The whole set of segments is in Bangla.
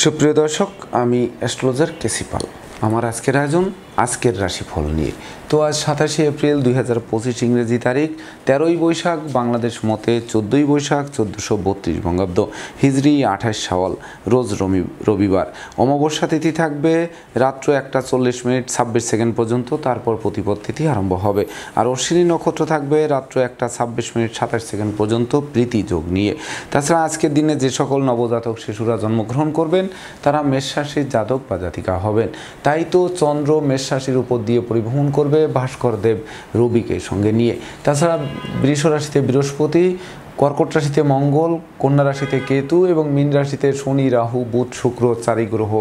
সুপ্রিয় দর্শক, আমি অ্যাস্ট্রোলজার কেসি পাল। আমার আজকের আয়োজন আজকের রাশিফল নিয়ে। তো আজ 27শে এপ্রিল 2025 ইংরেজি তারিখ, 13ই বৈশাখ বাংলাদেশ মতে, 14ই বৈশাখ 1432 বঙ্গাব্দ, হিজরি 28 শাওয়াল, রোজ রবিবার। অমাবস্যা তিথি থাকবে রাত্র 1:40 26 সেকেন্ড পর্যন্ত, তারপর প্রতিপদ তিথি আরম্ভ হবে। আর অশ্বিনী নক্ষত্র থাকবে রাত্র 1:26 27 সেকেন্ড পর্যন্ত প্রীতি যোগ নিয়ে। তাছাড়া আজকের দিনে যে সকল নবজাতক শিশুরা জন্মগ্রহণ করবেন তারা মেষ রাশির জাতক বা জাতিকা হবেন। তাই তো চন্দ্র মেষ রাশির উপর দিয়ে পরিভ্রমণ করবে ভাস্কর দেব রবিকে সঙ্গে নিয়ে। তাছাড়া বৃষ রাশিতে বৃহস্পতি, কর্কট রাশিতে মঙ্গল, কন্যা রাশিতে কেতু এবং মীন রাশিতে শনি, রাহু, বুধ, শুক্র 4 গ্রহ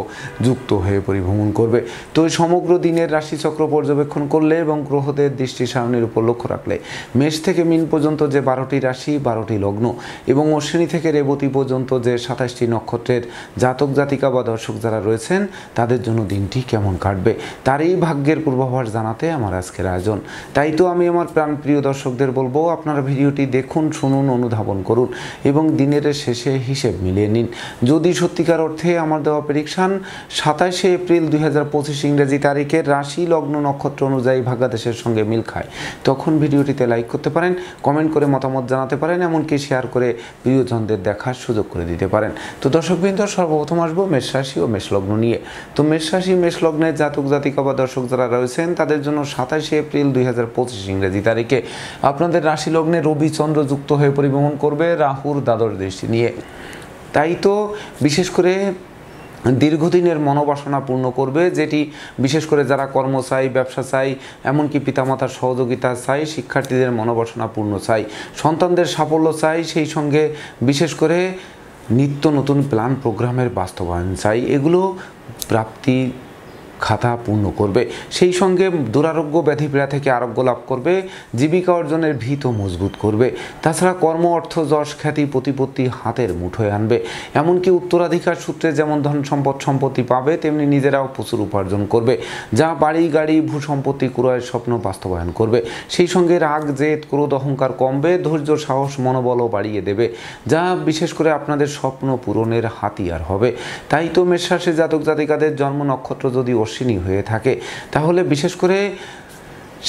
যুক্ত হয়ে পরিভ্রমণ করবে। তো এই সমগ্র দিনের রাশিচক্র পর্যবেক্ষণ করলে এবং গ্রহদের দৃষ্টি সারণীর উপর লক্ষ্য রাখলে মেষ থেকে মীন পর্যন্ত যে 12টি রাশি, 12টি লগ্ন এবং অশ্বিনী থেকে রেবতী পর্যন্ত যে 27টি নক্ষত্রের জাতক জাতিকা বা দর্শক যারা রয়েছেন তাদের জন্য দিনটি কেমন কাটবে তারই ভাগ্যের পূর্বাভাস জানাতে আমার আজকের আয়োজন। তাই তো আমি আমার প্রাণপ্রিয় দর্শকদের বলবো, আপনারা ভিডিওটি দেখুন, শুনুন, অনুধাবন করুন এবং দিনের শেষে হিসেব মিলিয়ে নিন। যদি সত্যিকার অর্থে আমার দেওয়া প্রেডিকশন 27শে এপ্রিল 2025 ইংরেজি তারিখের রাশি লগ্ন নক্ষত্র অনুযায়ী ভাগ্যাদেশের সঙ্গে মিল খায়, তখন ভিডিওটিতে লাইক করতে পারেন, কমেন্ট করে মতামত জানাতে পারেন, এমনকি শেয়ার করে প্রিয়জনদের দেখার সুযোগ করে দিতে পারেন। তো দর্শকবৃন্দ, সর্বপ্রথম আসবো মেষ রাশি ও মেষ লগ্ন নিয়ে। তো মেষ রাশি মেষ লগ্নের জাতক জাতিকা বা দর্শক যারা রয়েছেন তাদের জন্য 27শে এপ্রিল 2025 ইংরেজি তারিখে আপনাদের রাশি লগ্নে রবি চন্দ্র যুক্ত হয়ে পরিভ্রমণ করবে রাহুর দ্বাদশ দৃষ্টি নিয়ে। তাই তো বিশেষ করে দীর্ঘদিনের মনোবাসনা পূর্ণ করবে, যেটি বিশেষ করে যারা কর্ম চাই, ব্যবসা চাই, এমনকি পিতামাতার সহযোগিতা চাই, শিক্ষার্থীদের মনোবাসনা পূর্ণ চাই, সন্তানদের সাফল্য চাই, সেই সঙ্গে বিশেষ করে নিত্য নতুন প্ল্যান প্রোগ্রামের বাস্তবায়ন চাই, এগুলো প্রাপ্তি খাতা পূর্ণ করবে। সেই সঙ্গে দুরারোগ্য ব্যাধিপীড়া থেকে আরোগ্য লাভ করবে, জীবিকা অর্জনের ভিত মজবুত করবে। তাছাড়া কর্ম, অর্থ, যশ, খ্যাতি, প্রতিপত্তি হাতের মুঠোয় আনবে। এমনকি উত্তরাধিকার সূত্রে যেমন ধন সম্পত্তি পাবে, তেমনি নিজেরাও প্রচুর উপার্জন করবে, যা বাড়ি, গাড়ি, ভূ সম্পত্তি ক্রয়ের স্বপ্ন বাস্তবায়ন করবে। সেই সঙ্গে রাগ, জেদ, ক্রোধ, অহংকার কমবে, ধৈর্য, সাহস, মনোবলও বাড়িয়ে দেবে, যা বিশেষ করে আপনাদের স্বপ্ন পূরণের হাতিয়ার হবে। তাই তো মেষ রাশির জাতক জাতিকাদের জন্ম নক্ষত্র যদি অশ্বিনী হয়ে থাকে তাহলে বিশেষ করে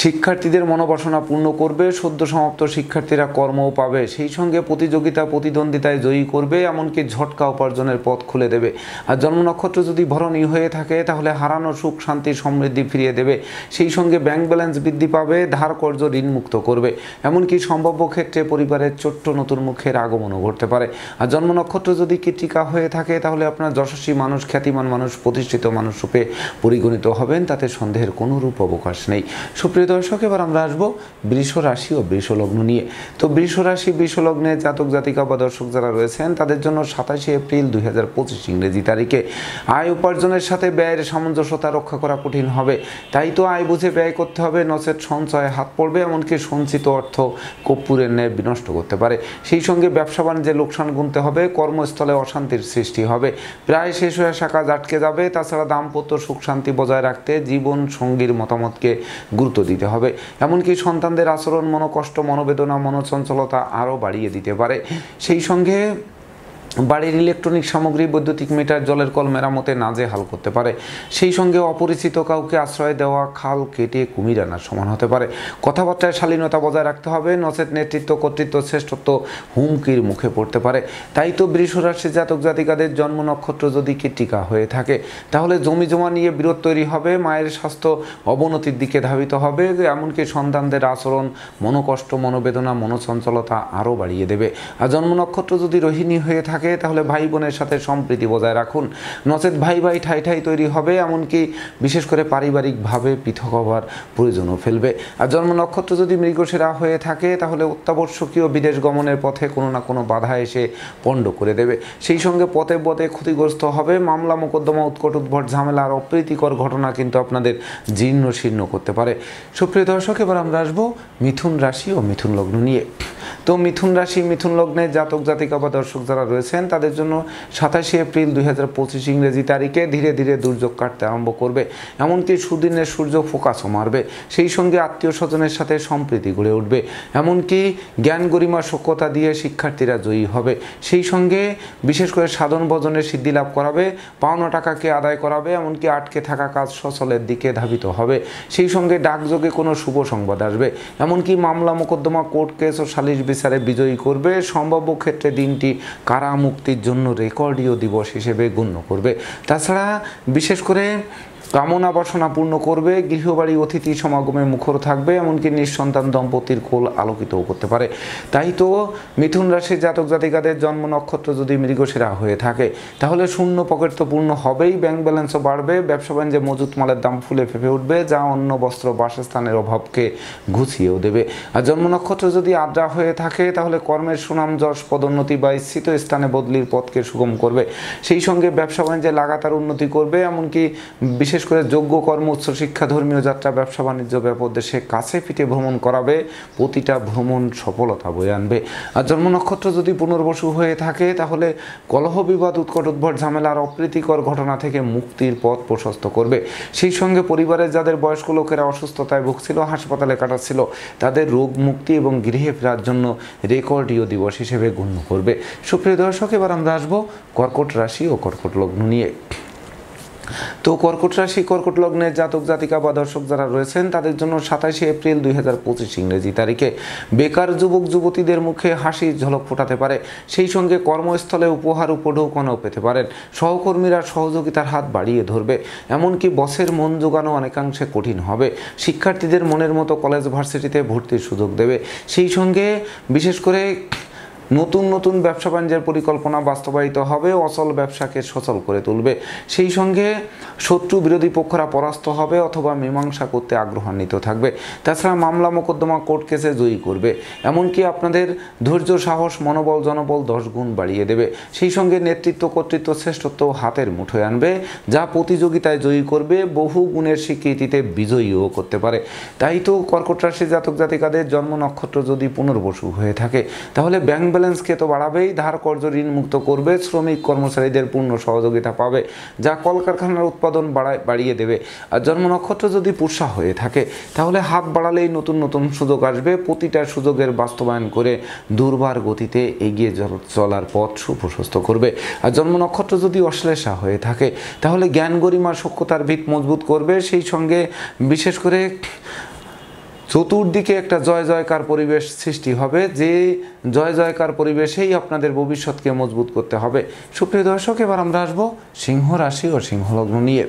শিক্ষার্থীদের মনোবাসনা পূর্ণ করবে, সদ্য সমাপ্ত শিক্ষার্থীরা কর্মও পাবে, সেই সঙ্গে প্রতিযোগিতা প্রতিদ্বন্দ্বিতায় জয়ী করবে, এমনকি ঝটকা উপার্জনের পথ খুলে দেবে। আর জন্ম নক্ষত্র যদি ভরণী হয়ে থাকে তাহলে হারানো সুখ, শান্তি, সমৃদ্ধি ফিরিয়ে দেবে, সেই সঙ্গে ব্যাংক ব্যালেন্স বৃদ্ধি পাবে, ধার কর্জ ঋণমুক্ত করবে, এমনকি সম্ভাব্য ক্ষেত্রে পরিবারের ছোট্ট নতুন মুখের আগমনও ঘটতে পারে। আর জন্ম নক্ষত্র যদি কৃত্তিকা হয়ে থাকে তাহলে আপনার যশস্বী মানুষ, খ্যাতিমান মানুষ, প্রতিষ্ঠিত মানুষ রূপে পরিগণিত হবেন, তাতে সন্দেহের কোনো রূপ অবকাশ নেই। সুপ্রিয় দর্শক, এবার আমরা আসবো বৃষ রাশি ও বৃষ লগ্ন নিয়ে। তো বৃষ রাশি বৃষ লগ্নে জাতক জাতিকা বা দর্শক যারা রয়েছেন তাদের জন্য 27শে এপ্রিল 2025 ইংরেজি তারিখে আয় উপার্জনের সাথে ব্যয়ের সামঞ্জস্যতা রক্ষা করা কঠিন হবে। তাই তো আয় বুঝে ব্যয় করতে হবে, নচেত সঞ্চয়ে হাত পড়বে, এমনকি সঞ্চিত অর্থ কর্পূরের ন্যায় বিনষ্ট করতে পারে। সেই সঙ্গে ব্যবসা বাণিজ্যে লোকসান গুনতে হবে, কর্মস্থলে অশান্তির সৃষ্টি হবে, প্রায় শেষ হয়ে আসা কাজ আটকে যাবে। তাছাড়া দাম্পত্য সুখ শান্তি বজায় রাখতে জীবন সঙ্গীর মতামতকে গুরুত্ব দিতে হবে, এমনকি সন্তানদের আচরণ মনোকষ্ট, মনোবেদনা, মনোচঞ্চলতা আরও বাড়িয়ে দিতে পারে। সেই সঙ্গে বাড়ির ইলেকট্রনিক সামগ্রী, বৈদ্যুতিক মিটার, জলের কল মেরামতে নাজেহাল করতে পারে। সেই সঙ্গে অপরিচিত কাউকে আশ্রয় দেওয়া খাল কেটে কুমির আনার সমান হতে পারে। কথাবার্তায় শালীনতা বজায় রাখতে হবে, নচেত নেতৃত্ব, কর্তৃত্ব, শ্রেষ্ঠত্ব হুমকির মুখে পড়তে পারে। তাই তো বৃষ রাশির জাতক জাতিকাদের জন্ম নক্ষত্র যদি কৃত্তিকা হয়ে থাকে তাহলে জমি জমা নিয়ে বিরোধ তৈরি হবে, মায়ের স্বাস্থ্য অবনতির দিকে ধাবিত হবে, এমনকি সন্তানদের আচরণ মনোকষ্ট, মনোবেদনা, মনোচঞ্চলতা আরও বাড়িয়ে দেবে। আর জন্ম নক্ষত্র যদি রোহিণী হয়ে থাকে তাহলে ভাই বোনের সাথে সম্প্রীতি বজায় রাখুন, নচেত ভাই ভাই ঠাই ঠাই তৈরি হবে, এমনকি বিশেষ করে পারিবারিকভাবে পৃথক হওয়ার প্রয়োজনও ফেলবে। আর জন্ম নক্ষত্র যদি মৃগশিরা হয়ে থাকে তাহলে অত্যাবশ্যকীয় বিদেশ গমনের পথে কোনো না কোনো বাধা এসে পণ্ড করে দেবে। সেই সঙ্গে পথে পথে ক্ষতিগ্রস্ত হবে, মামলা মোকদ্দমা, উৎকট উদ্ভট ঝামেলা আর অপ্রীতিকর ঘটনা কিন্তু আপনাদের জীর্ণ শীর্ণ করতে পারে। সুপ্রিয় দর্শক, এবার আমরা আসবো মিথুন রাশি ও মিথুন লগ্ন নিয়ে। তো মিথুন রাশি মিথুন লগ্নের জাতক জাতিকা বা দর্শক যারা রয়েছে রয়েছেন তাদের জন্য 27 এপ্রিল 2025 ইংরেজি তারিখে ধীরে ধীরে দুর্যোগ কাটতে আরম্ভ করবে। এমনকি সুদিনের সূর্য ফোকাসও মারবে। সেই সঙ্গে আত্মীয় স্বজনের সাথে সম্প্রীতি গড়ে উঠবে। এমনকি জ্ঞান গরিমা সক্ষতা দিয়ে শিক্ষার্থীরা জয়ী হবে। সেই সঙ্গে বিশেষ করে সাধন ভজনের সিদ্ধি লাভ করাবে, পাওনা টাকাকে আদায় করাবে, এমনকি আটকে থাকা কাজ সচলের দিকে ধাবিত হবে। সেই সঙ্গে ডাকযোগে কোনো শুভ সংবাদ আসবে। এমনকি মামলা মোকদ্দমা, কোর্ট কেস ও সালিশ বিচারে বিজয়ী করবে। সম্ভাব্য ক্ষেত্রে দিনটি কারা মুক্তির জন্য রেকর্ডীয় দিবস হিসেবে গণ্য করবে। তাছাড়া বিশেষ করে কামনা বাসনা পূর্ণ করবে, গৃহবাড়ি অতিথি সমাগমে মুখর থাকবে, এমনকি নিঃসন্তান দম্পতির কোল আলোকিতও করতে পারে। তাই তো মিথুন রাশির জাতক জাতিকাদের জন্ম নক্ষত্র যদি মৃগশিরা হয়ে থাকে তাহলে শূন্য পকেট তো পূর্ণ হবেই, ব্যাংক ব্যালেন্সও বাড়বে, ব্যবসা বাণিজ্যে মজুত মালের দাম ফুলে ফেঁপে উঠবে, যা অন্ন বস্ত্র বাসস্থানের অভাবকে ঘুচিয়েও দেবে। আর জন্ম নক্ষত্র যদি আদ্রা হয়ে থাকে তাহলে কর্মের সুনাম, যশ, পদোন্নতি বা ইচ্ছিত স্থানে বদলির পথকে সুগম করবে। সেই সঙ্গে ব্যবসা বাণিজ্যে লাগাতার উন্নতি করবে, এমনকি বিশেষ করে যোগ্য কর্ম, উচ্চশিক্ষা, ধর্মীয় যাত্রা, ব্যবসা বাণিজ্য ব্যাপক দেশে কাছে পিঠে ভ্রমণ করাবে, প্রতিটা ভ্রমণ সফলতা বয়ে আনবে। আর জন্ম নক্ষত্র যদি পুনর্বসু হয়ে থাকে তাহলে কলহ, বিবাদ, উৎকট, উদ্ভট, ঝামেলার অপ্রীতিকর ঘটনা থেকে মুক্তির পথ প্রশস্ত করবে। সেই সঙ্গে পরিবারের যাদের বয়স্ক লোকেরা অসুস্থতায় ভুগছিল, হাসপাতালে কাটাচ্ছিল, তাদের রোগ মুক্তি এবং গৃহে ফেরার জন্য রেকর্ডীয় দিবস হিসেবে গণ্য করবে। সুপ্রিয় দর্শক, এবার আমরা আসবো কর্কট রাশি ও কর্কট লগ্ন নিয়ে। তো কর্কট রাশি, কর্কট লগ্নের জাতক জাতিকা বা দর্শক যারা রয়েছেন তাদের জন্য 27 এপ্রিল 2025 ইংরেজি তারিখে বেকার যুবক যুবতীদের মুখে হাসির ঝলক ফোটাতে পারে। সেই সঙ্গে কর্মস্থলে উপহার উপঢৌকনও পেতে পারেন। সহকর্মীরা সহযোগিতার হাত বাড়িয়ে ধরবে, এমনকি বসের মন জোগানো অনেকাংশে কঠিন হবে। শিক্ষার্থীদের মনের মতো কলেজ ভার্সিটিতে ভর্তির সুযোগ দেবে। সেই সঙ্গে বিশেষ করে নতুন নতুন ব্যবসা বাণিজ্যের পরিকল্পনা বাস্তবায়িত হবে, অচল ব্যবসাকে সচল করে তুলবে। সেই সঙ্গে শত্রু বিরোধী পক্ষরা পরাস্ত হবে অথবা মীমাংসা করতে আগ্রহান্বিত থাকবে। তাছাড়া মামলা মোকদ্দমা, কোর্ট কেসে জয়ী করবে, এমনকি আপনাদের ধৈর্য, সাহস, মনোবল, জনবল 10 গুণ বাড়িয়ে দেবে। সেই সঙ্গে নেতৃত্ব, কর্তৃত্ব, শ্রেষ্ঠত্ব হাতের মুঠোয় আনবে, যা প্রতিযোগিতায় জয়ী করবে, বহু গুণের স্বীকৃতিতে বিজয়ীও করতে পারে। তাই তো কর্কট রাশির জাতক জাতিকাদের জন্ম নক্ষত্র যদি পুনর্বসু হয়ে থাকে তাহলে ব্যাংক ব্যালেন্সকে তো বাড়াবেই, ধার কর্জ ঋণ মুক্ত করবে, শ্রমিক কর্মচারীদের পূর্ণ সহযোগিতা পাবে, যা কলকারখানার উৎপাদন বাড়িয়ে দেবে। আর জন্ম নক্ষত্র যদি পুষ্যা হয়ে থাকে তাহলে হাত বাড়ালেই নতুন নতুন সুযোগ আসবে, প্রতিটা সুযোগের বাস্তবায়ন করে দুর্বার গতিতে এগিয়ে চলার পথ সুপ্রশস্ত করবে। আর জন্ম নক্ষত্র যদি অশ্লেষা হয়ে থাকে তাহলে জ্ঞান গরিমা সক্ষতার ভিত মজবুত করবে। সেই সঙ্গে বিশেষ করে চতুর্দিকে একটা জয় জয়কার পরিবেশ সৃষ্টি হবে, যে জয় জয়কার পরিবেশেই আপনাদের ভবিষ্যৎকে মজবুত করতে হবে। সুপ্রিয় দর্শক, এবার আমরা আসবো সিংহ রাশি ও সিংহ লগ্ন নিয়ে।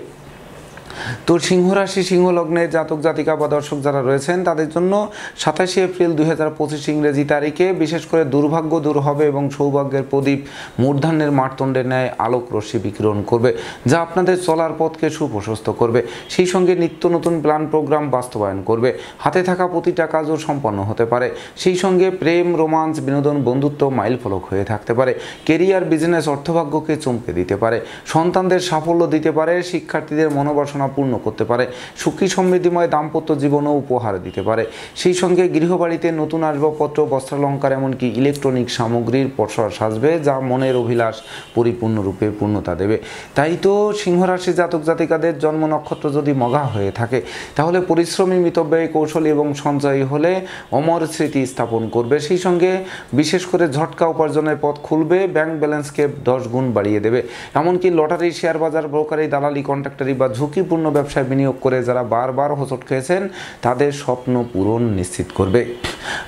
তো সিংহ রাশি, সিংহ লগ্নের জাতক জাতিকা বা দর্শক যারা রয়েছেন তাদের জন্য 27 এপ্রিল 2025 ইংরেজি তারিখে বিশেষ করে দুর্ভাগ্য দূর হবে এবং সৌভাগ্যের প্রদীপ মূর্ধান্যের মারতণ্ডের ন্যায় আলোক রশ্মি বিকিরণ করবে, যা আপনাদের চলার পথকে সুপ্রশস্ত করবে। সেই সঙ্গে নিত্য নতুন প্ল্যান প্রোগ্রাম বাস্তবায়ন করবে, হাতে থাকা প্রতিটা কাজও সম্পন্ন হতে পারে। সেই সঙ্গে প্রেম, রোমান্স, বিনোদন, বন্ধুত্ব মাইল ফলক হয়ে থাকতে পারে। কেরিয়ার, বিজনেস, অর্থভাগ্যকে চমকে দিতে পারে, সন্তানদের সাফল্য দিতে পারে, শিক্ষার্থীদের মনোবাসনা পূর্ণ করতে পারে, সুখী সমৃদ্ধিময় দাম্পত্য জীবনও উপহার দিতে পারে। সেই সঙ্গে গৃহবাড়িতে নতুন আসবাবপত্র, বস্ত্রালঙ্কার, এমনকি ইলেকট্রনিক সামগ্রীর পসরা সাজবে, যা মনের অভিলাষ পরিপূর্ণরূপে পূর্ণতা দেবে। তাই তো সিংহ রাশি জাতক জাতিকাদের জন্ম নক্ষত্র যদি মঘা হয়ে থাকে তাহলে পরিশ্রমী, মিতব্যয়ী, কৌশলী এবং সঞ্চয়ী হলে অমর স্মৃতি স্থাপন করবে। সেই সঙ্গে বিশেষ করে ঝটকা উপার্জনের পথ খুলবে, ব্যাংক ব্যালেন্সকে 10 গুণ বাড়িয়ে দেবে। এমনকি লটারি, শেয়ার বাজার, ব্রোকারি, দালালি, কন্ট্রাক্টারি বা ঝুঁকিপূর্ণ ব্যবসায় বিনিয়োগ করে যারা বারবার হোঁচট খেয়েছেন তাদের স্বপ্ন পূরণ নিশ্চিত করবে।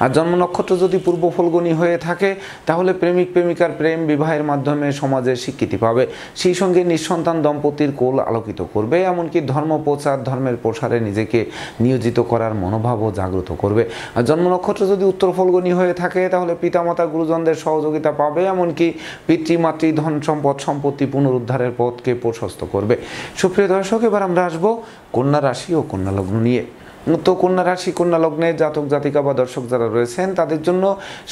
আর জন্ম নক্ষত্র যদি পূর্ব ফলগুনি হয়ে থাকে তাহলে প্রেমিক প্রেমিকার প্রেম বিবাহের মাধ্যমে সমাজে স্বীকৃতি পাবে। সেই সঙ্গে নিঃসন্তান দম্পতির কোল আলোকিত করবে, এমনকি ধর্ম প্রচার, ধর্মের প্রসারে নিজেকে নিয়োজিত করার মনোভাবও জাগ্রত করবে। আর জন্ম নক্ষত্র যদি উত্তর ফলগুনি হয়ে থাকে তাহলে পিতামাতা, গুরুজনদের সহযোগিতা পাবে, এমনকি পিতৃমাতৃ, ধন সম্পদ, সম্পত্তি পুনরুদ্ধারের পথকে প্রশস্ত করবে। সুপ্রিয় দর্শক, এবার আমরা আসবো কন্যা রাশি ও কন্যা লগ্ন নিয়ে। তো কন্যা রাশি কন্যা লগ্নের জাতক জাতিকা বা দর্শক যারা রয়েছেন তাদের জন্য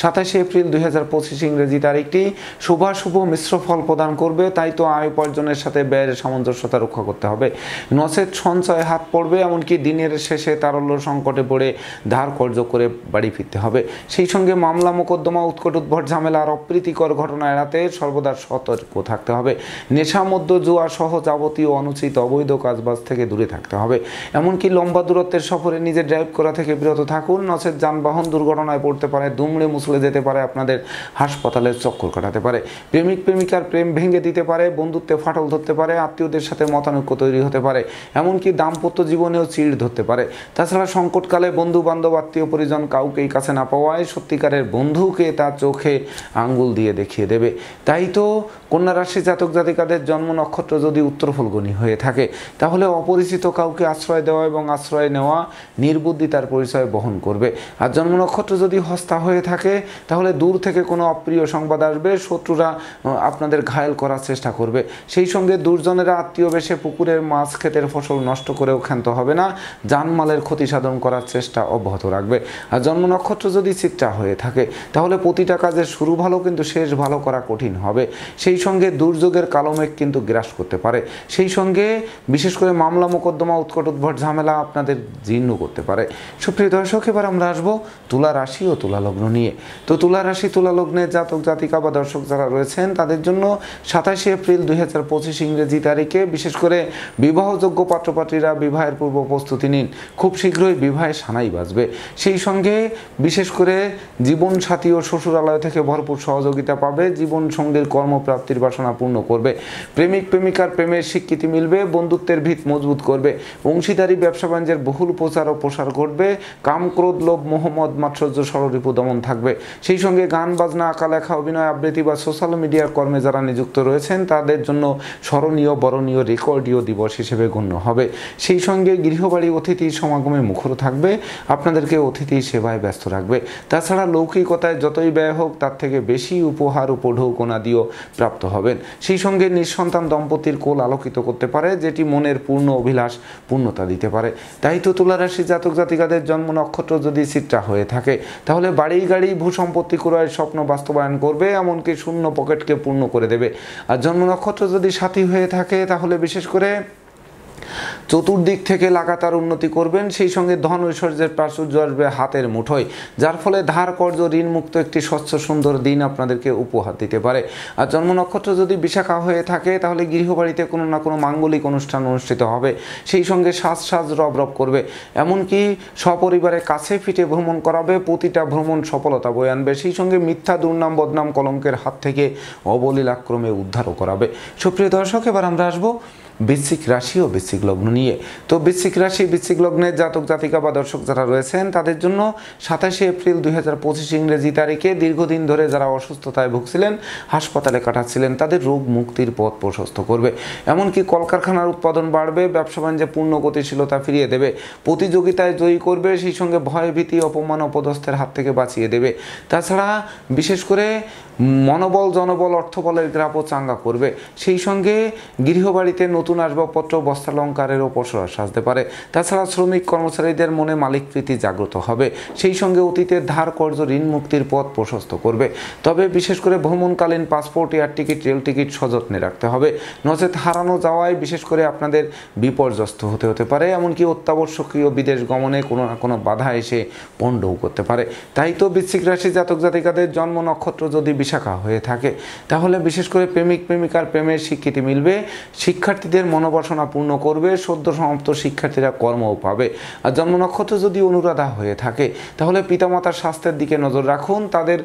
27 এপ্রিল 2025 ইংরেজি তারিখটি শুভাশুভ মিশ্র ফল প্রদান করবে। তাই তো আয় উপার্জনের সাথে ব্যয়ের সামঞ্জস্যতা রক্ষা করতে হবে, নচেত সঞ্চয় হাত পড়বে। এমনকি দিনের শেষে তারল্য সংকটে পড়ে ধার কর্য করে বাড়ি ফিরতে হবে। সেই সঙ্গে মামলা মোকদ্দমা উৎকট উদ্ভট ঝামেলা আর অপ্রীতিকর ঘটনা এড়াতে সর্বদা সতর্ক থাকতে হবে। নেশা মধ্য জুয়া সহ যাবতীয় অনুচিত অবৈধ কাজবাজ থেকে দূরে থাকতে হবে। এমনকি লম্বা দূরত্বের সফরে নিজে ড্রাইভ করা থেকে বিরত থাকুন, নচেত যানবাহন দুর্ঘটনায় পড়তে পারে, দুমড়ে মুচড়ে যেতে পারে, আপনাদের হাসপাতালের চক্কর কাটাতে পারে। প্রেমিক প্রেমিকার প্রেম ভেঙে দিতে পারে, বন্ধুত্বে ফাটল ধরতে পারে, আত্মীয়দের সাথে মতানৈক্য তৈরি হতে পারে, এমনকি দাম্পত্য জীবনেও চিড় ধরতে পারে। তাছাড়া সংকটকালে বন্ধু বান্ধব আত্মীয় পরিজন কাউকেই কাছে না পাওয়ায় সত্যিকারের বন্ধুকে তার চোখে আঙ্গুল দিয়ে দেখিয়ে দেবে। তাই তো কন্যা রাশি জাতক জাতিকাদের জন্ম নক্ষত্র যদি উত্তর ফল্গুনী হয়ে থাকে তাহলে অপরিচিত কাউকে আশ্রয় দেওয়া এবং আশ্রয় নেওয়া নির্বুদ্ধিতার পরিচয় বহন করবে। আর জন্ম নক্ষত্র যদি হস্তা হয়ে থাকে তাহলে দূর থেকে কোনো অপ্রিয় সংবাদ আসবে, শত্রুরা আপনাদের ঘায়েল করার চেষ্টা করবে। সেই সঙ্গে দুর্জনেরা আত্মীয় বেশে পুকুরের মাছ ক্ষেতের ফসল নষ্ট করেও ক্ষান্ত হবে না, জানমালের ক্ষতি সাধন করার চেষ্টা অব্যাহত রাখবে। আর জন্ম নক্ষত্র যদি চিত্রা হয়ে থাকে তাহলে প্রতিটা কাজের শুরু ভালো কিন্তু শেষ ভালো করা কঠিন হবে। সেই সঙ্গে দুর্যোগের কালমেঘ কিন্তু গ্রাস করতে পারে। সেই সঙ্গে বিশেষ করে মামলা মোকদ্দমা উৎকট উদ্ভট ঝামেলা আপনাদের জীর্ণ করতে পারে। সুপ্রিয় দর্শক, এবার আমরা আসবো তুলা রাশি ও তুলা লগ্ন নিয়ে। তো তুলা রাশি তুলা লগ্নের জাতক জাতিকা বা দর্শক যারা রয়েছেন তাদের জন্য 27 এপ্রিল 2025 ইংরেজি তারিখে বিশেষ করে বিবাহযোগ্য পাত্রপাত্রীরা বিবাহের পূর্ব প্রস্তুতি নিন, খুব শীঘ্রই বিবাহে সানাই বাজবে। সেই সঙ্গে বিশেষ করে জীবন সাথী ও শ্বশুরালয় থেকে ভরপুর সহযোগিতা পাবে, জীবন সঙ্গীর কর্মপ্রাপ্তির বাসনা পূর্ণ করবে, প্রেমিক প্রেমিকার প্রেমের স্বীকৃতি মিলবে, বন্ধুত্বের ভিত মজবুত করবে, অংশীদারি ব্যবসা বাণিজ্যের বহুল প্রচার ও প্রসার ঘটবে, কাম ক্রোধ লোভ মোহাম্মদ মাৎসর্য ষড়রিপু দমন থাকবে। সেই সঙ্গে গান বাজনা আঁকা লেখা অভিনয় আবৃত্তি বা সোশ্যাল মিডিয়ার কর্মে যারা নিযুক্ত রয়েছেন তাদের জন্য স্মরণীয় বরণীয় রেকর্ডীয় দিবস হিসেবে গণ্য হবে। সেই সঙ্গে গৃহবাড়ি অতিথি সমাগমে মুখর থাকবে, আপনাদেরকে অতিথি সেবায় ব্যস্ত রাখবে। তাছাড়া লৌকিকতায় যতই ব্যয় হোক তার থেকে বেশি উপহার উপঢৌকনা দিয়েও প্রাপ্ত হবেন। সেই সঙ্গে নিঃসন্তান দম্পতির কোল আলোকিত করতে পারে, যেটি মনের পূর্ণ অভিলাষ পূর্ণতা দিতে পারে। তাই তো তুলা রাশি জাতক জাতিকাদের জন্ম নক্ষত্র যদি চিত্রা হয়ে থাকে তাহলে বাড়ি গাড়ি ভূসম্পত্তি ক্রয়ের স্বপ্ন বাস্তবায়ন করবে, এমনকি শূন্য পকেটকে পূর্ণ করে দেবে। আর জন্ম নক্ষত্র যদি সাথী হয়ে থাকে তাহলে বিশেষ করে চতুর্দিক থেকে লাগাতার উন্নতি করবেন। সেই সঙ্গে ধন ঐশ্বর্যের প্রাচুর্য আসবে হাতের মুঠোয়, যার ফলে ধার কর্য ঋণ মুক্ত একটি স্বচ্ছ সুন্দর দিন আপনাদেরকে উপহার দিতে পারে। আর জন্ম নক্ষত্র যদি বিশাখা হয়ে থাকে তাহলে গৃহবাড়িতে কোনো না কোনো মাঙ্গলিক অনুষ্ঠান অনুষ্ঠিত হবে। সেই সঙ্গে সাজ রব রব করবে, এমনকি সপরিবারে কাছে পিঠে ভ্রমণ করাবে, প্রতিটা ভ্রমণ সফলতা বয়ে আনবে। সেই সঙ্গে মিথ্যা দুর্নাম বদনাম কলঙ্কের হাত থেকে অবলীলাক্রমে উদ্ধারও করাবে। সুপ্রিয় দর্শক, এবার আমরা আসবো বৃশ্চিক রাশি ও বৃশ্চিক লগ্ন নিয়ে। তো বৃশ্চিক রাশি বৃশ্চিক লগ্নের জাতক জাতিকা বা দর্শক যারা রয়েছেন তাদের জন্য 27 এপ্রিল 2025 ইংরেজি তারিখে দীর্ঘদিন ধরে যারা অসুস্থতায় ভুগছিলেন, হাসপাতালে কাটাচ্ছিলেন, তাদের রোগ মুক্তির পথ প্রশস্ত করবে। এমনকি কলকারখানার উৎপাদন বাড়বে, ব্যবসা বাণিজ্যে পূর্ণ গতিশীলতা ফিরিয়ে দেবে, প্রতিযোগিতায় জয়ী করবে। সেই সঙ্গে ভয় ভীতি অপমান অপদস্থের হাত থেকে বাঁচিয়ে দেবে। তাছাড়া বিশেষ করে মনোবল জনবল অর্থবলের গ্রাপও চাঙ্গা করবে। সেই সঙ্গে গৃহবাড়িতে নতুন আসবাবপত্র বস্ত্রালঙ্কারের ওপর সাজতে পারে। তাছাড়া শ্রমিক কর্মচারীদের মনে মালিক প্রীতি জাগ্রত হবে। সেই সঙ্গে অতীতের ধার কর্য ঋণ মুক্তির পথ প্রশস্ত করবে। তবে বিশেষ করে ভ্রমণকালীন passport air ticket rail ticket সযত্নে রাখতে হবে, নচেত হারানো যাওয়ায় বিশেষ করে আপনাদের বিপর্যস্ত হতে পারে। এমনকি অত্যাবশ্যকীয় বিদেশ গমনে কোনো না কোনো বাধা এসে পণ্ডও করতে পারে। তাই তো বৃশ্চিক রাশি জাতক জাতিকাদের জন্ম নক্ষত্র যদি বিশাখা হয়ে থাকে তাহলে বিশেষ করে প্রেমিক প্রেমিকার প্রেমের স্বীকৃতি মিলবে, শিক্ষার্থীদের মনোবাসনা পূর্ণ করবে, সদ্য সমাপ্ত শিক্ষার্থীরা কর্মও পাবে। আর জন্ম নক্ষত্র যদি অনুরাধা হয়ে থাকে তাহলে পিতামাতার স্বাস্থ্যের দিকে নজর রাখুন, তাদের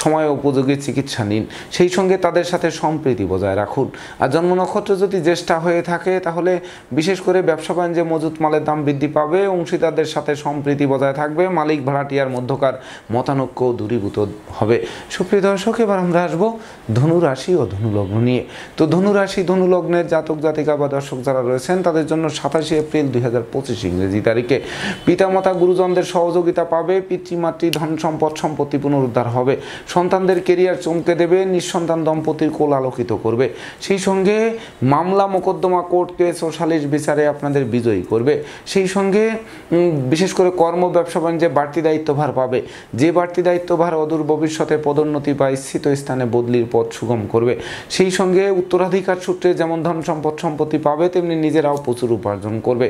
সময় উপযোগী চিকিৎসা নিন, সেই সঙ্গে তাদের সাথে সম্প্রীতি বজায় রাখুন। আর জন্ম নক্ষত্র যদি জ্যেষ্ঠা হয়ে থাকে তাহলে বিশেষ করে ব্যবসা বাণিজ্যে মজুত মালের দাম বৃদ্ধি পাবে, অংশীদারদের সাথে সম্প্রীতি বজায় থাকবে, মালিক ভাড়াটিয়ার মধ্যকার মতানৈক্য দূরীভূত হবে। সুপ্রিয় দর্শক, এবার আমরা আসবো ধনু রাশি ও ধনু লগ্ন নিয়ে। তো ধনু রাশি ধনু লগ্নের জাতক জাতিকা বা দর্শক যারা রয়েছেন তাদের জন্য 27 এপ্রিল 2025 ইংরেজি তারিখে পিতামাতা গুরুজনদের সহযোগিতা পাবে, পিতৃমাতৃ ধন সম্পদ সম্পত্তি পুনরুদ্ধার হবে, সন্তানদের কেরিয়ার চমকে দেবে, নিঃসন্তান দম্পতির কোল আলোকিত করবে। সেই সঙ্গে মামলা মোকদ্দমা কোর্ট কেস ও সালিশ বিচারে আপনাদের বিজয়ী করবে। সেই সঙ্গে বিশেষ করে কর্ম ব্যবসা বাণিজ্যে বাড়তি দায়িত্বভার পাবে, যে বাড়তি দায়িত্বভার অদূর ভবিষ্যতে পদোন্নতি বা ইচ্ছিত স্থানে বদলির পথ সুগম করবে। সেই সঙ্গে উত্তরাধিকার সূত্রে যেমন ধন সম্পদ সম্পত্তি পাবে তেমনি নিজেরাও প্রচুর উপার্জন করবে,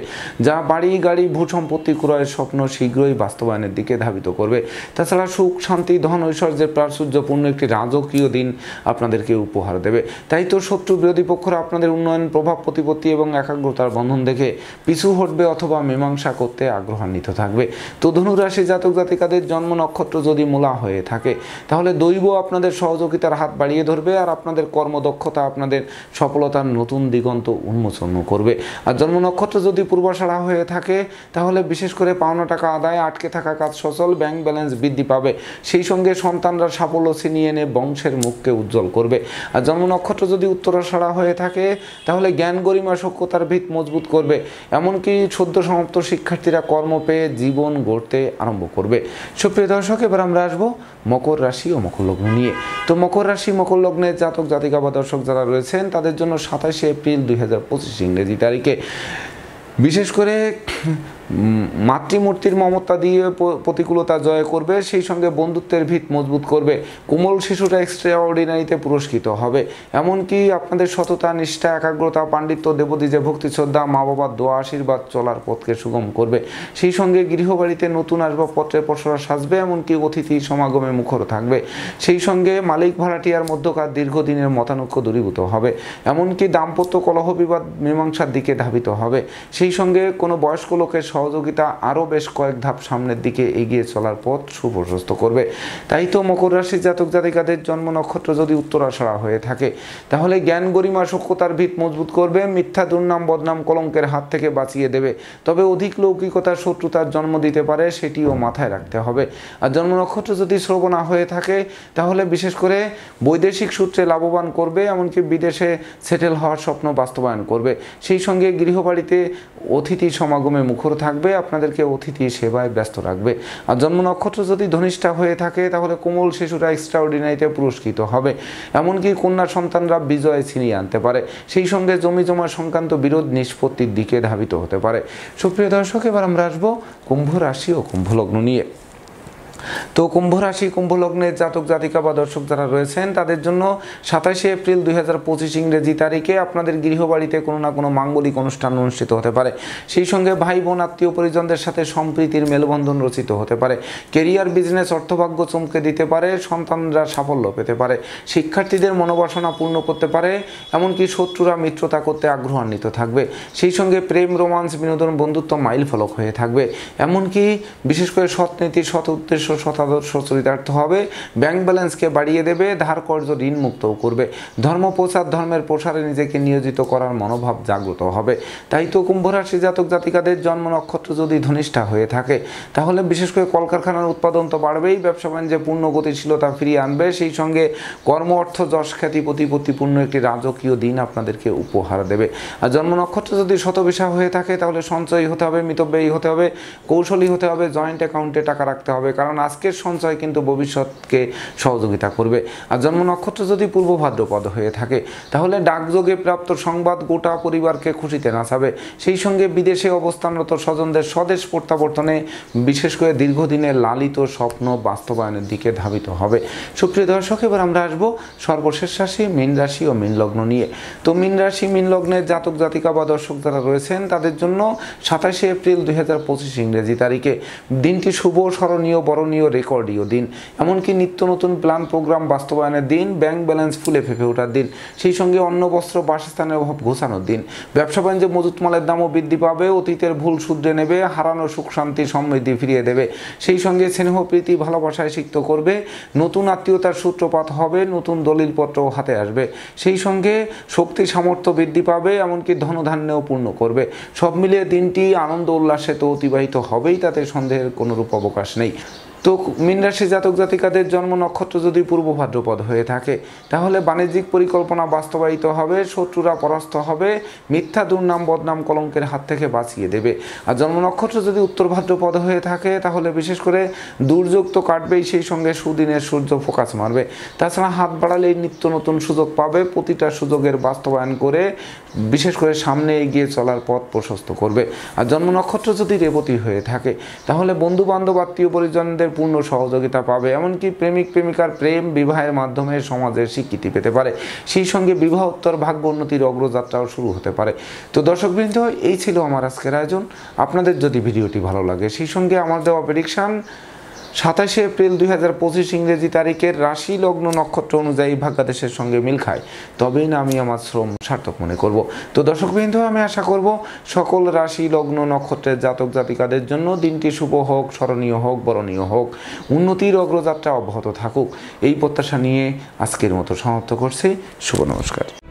যা বাড়ি গাড়ি ভূ সম্পত্তি ক্রয়ের স্বপ্ন শীঘ্রই বাস্তবায়নের দিকে ধাবিত করবে। তাছাড়া সুখ শান্তি ধন ঐশ্বর্যের প্রাচুর্যপূর্ণ একটি রাজকীয় দিন আপনাদেরকে উপহার দেবে। তাই তো শত্রু বিরোধী পক্ষরা আপনাদের উন্নয়ন প্রভাব প্রতিপত্তি এবং একাগ্রতার বন্ধন দেখে পিছু হটবে অথবা মীমাংসা করতে আগ্রহান্বিত থাকবে। তো ধনুরাশি জাতক জাতিকাদের জন্ম নক্ষত্র যদি মূলা হয়ে থাকে তাহলে দৈব আপনাদের সহযোগিতার হাত বাড়িয়ে ধরবে আর আপনাদের কর্মদক্ষতা আপনাদের সফলতার নতুন দিগন্ত উন্মোচন করবে। আর জন্ম নক্ষত্র যদি পূর্বাষাঢ়া হয়ে থাকে তাহলে বিশেষ করে পাওনা টাকা আদায়, আটকে থাকা কাজ সচল, ব্যাংক ব্যালেন্স বৃদ্ধি পাবে। সেই সঙ্গে সন্তানরা সাফল্য ছিনিয়ে এনে বংশের মুখকে উজ্জ্বল করবে। আর জন্ম নক্ষত্র যদি উত্তরাষাঢ়া হয়ে থাকে তাহলে জ্ঞান গরিমা সক্ষতার ভিত মজবুত করবে। এমনকি সদ্য সমাপ্ত শিক্ষার্থীরা কর্ম পেয়ে জীবন গড়তে আরম্ভ করবে। সুপ্রিয় দর্শক, এবার আমরা আসবো মকর রাশি ও মকর লগ্ন নিয়ে। তো মকর রাশি মকর লগ্নের জাতক জাতিকা বা দর্শক যারা রয়েছেন তাদের জন্য 27 এপ্রিল 2025 ইংরেজি তারিখে বিশেষ করে মাতৃমূর্তির মমতা দিয়ে প্রতিকূলতা জয় করবে। সেই সঙ্গে বন্ধুত্বের ভিত মজবুত করবে। কোমল শিশুরা এক্সট্রাঅর্ডিনারিতে পুরস্কৃত হবে। এমনকি আপনাদের সততা, নিষ্ঠা, একাগ্রতা, পাণ্ডিত্য, দেবদীজে ভক্তি শ্রদ্ধা, মা বাবার দোয়া আশীর্বাদ চলার পথকে সুগম করবে। সেই সঙ্গে গৃহবাড়িতে নতুন আসবাবপত্রের পসরা সাজবে, এমনকি অতিথি সমাগমে মুখর থাকবে। সেই সঙ্গে মালিক ভাড়াটিয়ার মধ্যকার দীর্ঘদিনের মতানৈক্য দূরীভূত হবে। এমনকি দাম্পত্য কলহ বিবাদ মীমাংসার দিকে ধাবিত হবে। সেই সঙ্গে কোনো বয়স্ক লোকের সহযোগিতা আরও বেশ কয়েক ধাপ সামনের দিকে এগিয়ে চলার পথ সুপ্রশস্ত করবে। তাই তো মকর রাশির জাতক জাতিকাদের জন্ম নক্ষত্র যদি উত্তরাষাঢ়া হয়ে থাকে তাহলে জ্ঞান গরিমা সক্ষতার ভিত মজবুত করবে, মিথ্যা দুর্নাম বদনাম কলঙ্কের হাত থেকে বাঁচিয়ে দেবে। তবে অধিক লৌকিকতার শত্রুতার জন্ম দিতে পারে, সেটিও মাথায় রাখতে হবে। আর জন্ম নক্ষত্র যদি শ্রবণা হয়ে থাকে তাহলে বিশেষ করে বৈদেশিক সূত্রে লাভবান করবে, এমনকি বিদেশে সেটেল হওয়ার স্বপ্ন বাস্তবায়ন করবে। সেই সঙ্গে গৃহবাড়িতে অতিথি সমাগমে মুখর থাকবে, আপনাদেরকে অতিথি সেবায় ব্যস্ত রাখবে। আর জন্ম নক্ষত্র যদি ধনিষ্ঠা হয়ে থাকে তাহলে কোমল শিশুরা এক্সট্রাঅর্ডিনারিতে পুরস্কৃত হবে। এমনকি কন্যা সন্তানরা বিজয় ছিনিয়ে আনতে পারে। সেই সঙ্গে জমি জমা সংক্রান্ত বিরোধ নিষ্পত্তির দিকে ধাবিত হতে পারে। সুপ্রিয় দর্শক, এবার আমরা আসবো কুম্ভ রাশি ও কুম্ভ লগ্ন নিয়ে। তো কুম্ভ রাশি কুম্ভ লগ্নের জাতক জাতিকা বা দর্শক যারা রয়েছেন তাদের জন্য 27 এপ্রিল 2025 ইংরেজি তারিখে আপনাদের গৃহবাড়িতে কোনো না কোনো মাঙ্গলিক অনুষ্ঠান অনুষ্ঠিত হতে পারে। সেই সঙ্গে ভাই বোন আত্মীয় পরিজনদের সাথে সম্প্রীতির মেলবন্ধন রচিত হতে পারে। কেরিয়ার বিজনেস অর্থভাগ্য চমকে দিতে পারে, সন্তানরা সাফল্য পেতে পারে, শিক্ষার্থীদের মনোবাসনা পূর্ণ করতে পারে, এমনকি শত্রুরা মিত্রতা করতে আগ্রহান্বিত থাকবে। সেই সঙ্গে প্রেম রোমান্স বিনোদন বন্ধুত্ব মাইল ফলক হয়ে থাকবে। এমনকি বিশেষ করে সৎ নীতি সৎ উদ্দেশ্য শতাদর্শ চরিতার্থ হবে, ব্যাংক ব্যালেন্সকে বাড়িয়ে দেবে, ধার কর্জ ঋণ মুক্তও করবে। ধর্ম প্রচার ধর্মের প্রসারে নিজেকে নিয়োজিত করার মনোভাব জাগ্রত হবে। তাই তো কুম্ভ রাশি জাতক জাতিকাদের জন্ম নক্ষত্র যদি ধনিষ্ঠা হয়ে থাকে তাহলে বিশেষ করে কলকারখানার উৎপাদন তো বাড়বেই, ব্যবসা বাণিজ্যে পূর্ণ গতিশীলতা ফিরিয়ে আনবে। সেই সঙ্গে কর্ম অর্থ যশ খ্যাতি প্রতিপত্তিপূর্ণ একটি রাজকীয় দিন আপনাদেরকে উপহার দেবে। আর জন্ম নক্ষত্র যদি শতবিশা হয়ে থাকে তাহলে সঞ্চয়ী হতে হবে, মিতব্যয়ী হতে হবে, কৌশলী হতে হবে, জয়েন্ট অ্যাকাউন্টে টাকা রাখতে হবে, কারণ আজকের সঞ্চয় কিন্তু ভবিষ্যৎকে সহযোগিতা করবে। আর জন্ম নক্ষত্র যদি পূর্ব ভাদ্রপদ হয়ে থাকে তাহলে ডাকযোগে প্রাপ্ত সংবাদ গোটা পরিবারকে খুশিতে নাচাবে। সেই সঙ্গে বিদেশে অবস্থানরত স্বজনদের স্বদেশ প্রত্যাবর্তনে বিশেষ করে দীর্ঘদিনের লালিত স্বপ্ন বাস্তবায়নের দিকে ধাবিত হবে। সুপ্রিয় দর্শক, এবার আমরা আসবো সর্বশেষ রাশি মীন রাশি ও মীন লগ্ন নিয়ে। তো মীন রাশি মীন লগ্নের জাতক জাতিকা বা দর্শক যারা রয়েছেন তাদের জন্য 27 এপ্রিল 2025 ইংরেজি তারিখে দিনটি শুভ, স্মরণীয়, বরণীয়, রেকর্ডীয় দিন। এমনকি নিত্য নতুন প্ল্যান প্রোগ্রাম বাস্তবায়নের দিন, ব্যাংক ব্যালেন্স ফুলে ফেঁপে ওঠার দিন। সেই সঙ্গে অন্ন বস্ত্র বাসস্থানের অভাব ঘোষানোর দিন। ব্যবসা বাণিজ্যে মজুত মালের দামও বৃদ্ধি পাবে, অতীতের ভুল শুধরে নেবে, হারানো সুখ শান্তি সমৃদ্ধি ফিরিয়ে দেবে। সেই সঙ্গে স্নেহ প্রীতি ভালোবাসায় সিক্ত করবে, নতুন আত্মীয়তার সূত্রপাত হবে, নতুন দলিলপত্রও হাতে আসবে। সেই সঙ্গে শক্তি সামর্থ্য বৃদ্ধি পাবে, এমনকি ধনধান্যও পূর্ণ করবে। সব মিলিয়ে দিনটি আনন্দ উল্লাসে তো অতিবাহিত হবেই, তাতে সন্দেহের কোনোরূপ অবকাশ নেই। তো মীন রাশি জাতক জাতিকাদের জন্ম নক্ষত্র যদি পূর্ব ভাদ্রপদ হয়ে থাকে তাহলে বাণিজ্যিক পরিকল্পনা বাস্তবায়িত হবে, শত্রুরা পরাস্ত হবে, মিথ্যা দুর্নাম বদনাম কলঙ্কের হাত থেকে বাঁচিয়ে দেবে। আর জন্ম নক্ষত্র যদি উত্তর ভাদ্রপদ হয়ে থাকে তাহলে বিশেষ করে দুর্যোগ তো কাটবেই, সেই সঙ্গে সুদিনের সূর্য ফোকাস মারবে। তাছাড়া হাত বাড়ালেই নিত্য নতুন সুযোগ পাবে, প্রতিটা সুযোগের বাস্তবায়ন করে বিশেষ করে সামনে এগিয়ে চলার পথ প্রশস্ত করবে। আর জন্ম নক্ষত্র যদি রেবতী হয়ে থাকে তাহলে বন্ধু বান্ধব আত্মীয় পরিজনদের পূর্ণ সহযোগিতা পাবে, এমনকি প্রেমিক প্রেমিকার প্রেম বিবাহের মাধ্যমে সমাজের স্বীকৃতি পেতে পারে, সেই সঙ্গে বিবাহোত্তর ভাগ্য উন্নতির অগ্রযাত্রাও শুরু হতে পারে। তো দর্শকবৃন্দ, এই ছিল আমার আজকের আয়োজন। আপনাদের যদি ভিডিওটি ভালো লাগে সেই সঙ্গে আমার দেওয়া প্রেডিকশান 27 এপ্রিল 2025 ইংরেজি তারিখের রাশি লগ্ন নক্ষত্র অনুযায়ী ভাগ্যাদেশের সঙ্গে মিল খায়, তবেই না আমি আমার শ্রম সার্থক মনে করব। তো দর্শকবৃন্দ, আমি আশা করব সকল রাশি লগ্ন নক্ষত্রের জাতক জাতিকাদের জন্য দিনটি শুভ হোক, স্মরণীয় হোক, বরণীয় হোক, উন্নতির অগ্রযাত্রা অব্যাহত থাকুক, এই প্রত্যাশা নিয়ে আজকের মতো সমাপ্ত করছি। শুভ নমস্কার।